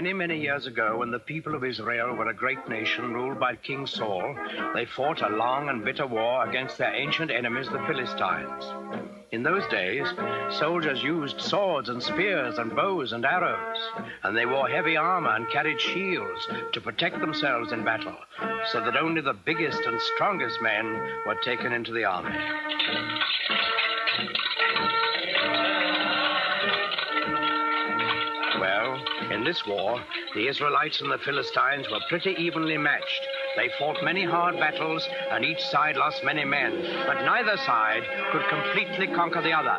Many, many years ago, when the people of Israel were a great nation ruled by King Saul, they fought a long and bitter war against their ancient enemies, the Philistines. In those days, soldiers used swords and spears and bows and arrows, and they wore heavy armor and carried shields to protect themselves in battle, so that only the biggest and strongest men were taken into the army. Well, in this war, the Israelites and the Philistines were pretty evenly matched. They fought many hard battles, and each side lost many men, but neither side could completely conquer the other.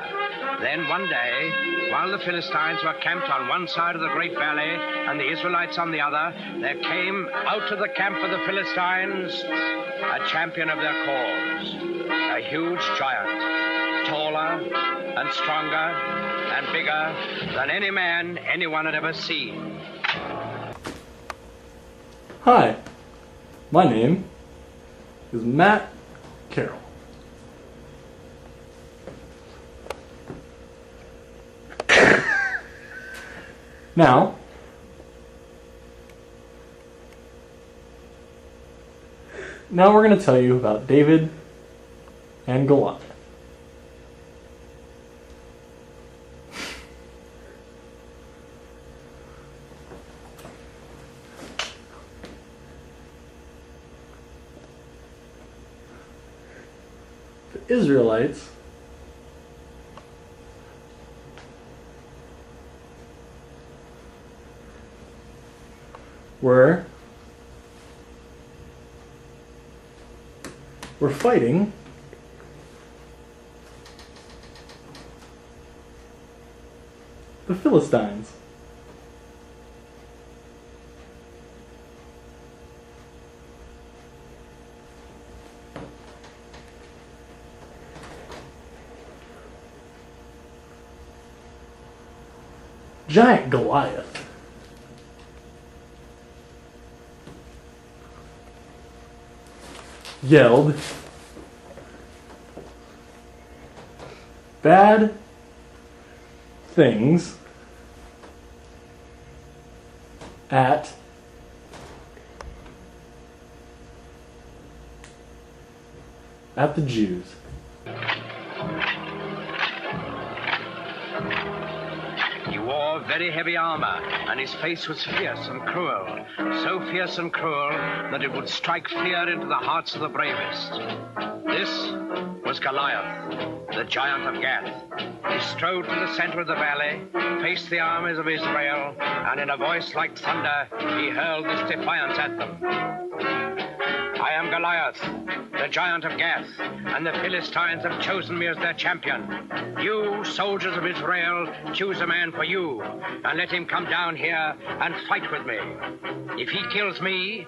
Then one day, while the Philistines were camped on one side of the great valley and the Israelites on the other, there came out of the camp of the Philistines a champion of their cause, a huge giant, taller and stronger and bigger than any man anyone had ever seen. Hi, my name is Matt Carroll. Now, we're going to tell you about David and Goliath. The Israelites were fighting the Philistines. Giant Goliath yelled bad things at the Jews. He wore very heavy armor, and his face was fierce and cruel, so fierce and cruel that it would strike fear into the hearts of the bravest. This was Goliath, the giant of Gath. He strode to the center of the valley, faced the armies of Israel, and in a voice like thunder, he hurled this defiance at them. I am Goliath, the giant of Gath, and the Philistines have chosen me as their champion. You, soldiers of Israel, choose a man for you, and let him come down here and fight with me. If he kills me,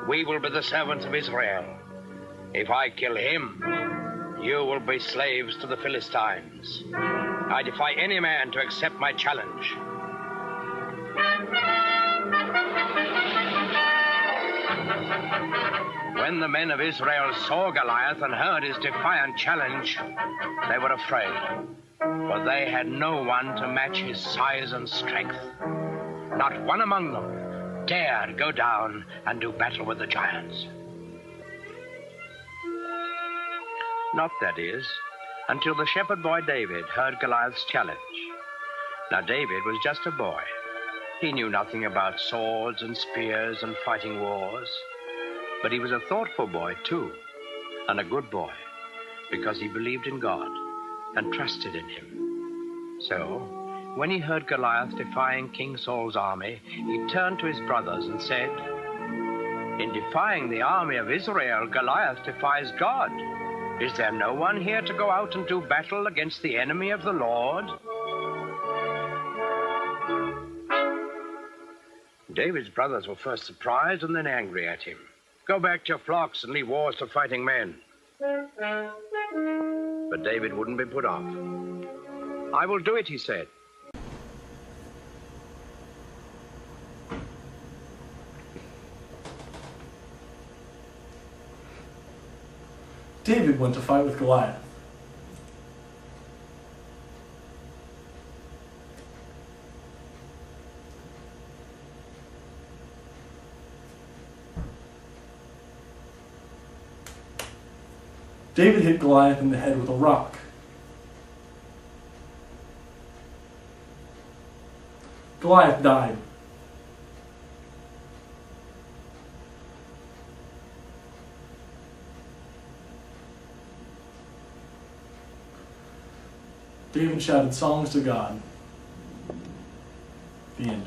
we will be the servants of Israel. If I kill him, you will be slaves to the Philistines. I defy any man to accept my challenge. When the men of Israel saw Goliath and heard his defiant challenge, they were afraid, for they had no one to match his size and strength. Not one among them dared go down and do battle with the giants. Not, that is, until the shepherd boy David heard Goliath's challenge. Now, David was just a boy. He knew nothing about swords and spears and fighting wars. But he was a thoughtful boy, too, and a good boy, because he believed in God and trusted in him. So, when he heard Goliath defying King Saul's army, he turned to his brothers and said, "In defying the army of Israel, Goliath defies God. Is there no one here to go out and do battle against the enemy of the Lord?" David's brothers were first surprised and then angry at him. "Go back to your flocks and leave wars to fighting men." But David wouldn't be put off. "I will do it," he said. David went to fight with Goliath. David hit Goliath in the head with a rock. Goliath died. David shouted songs to God. The end.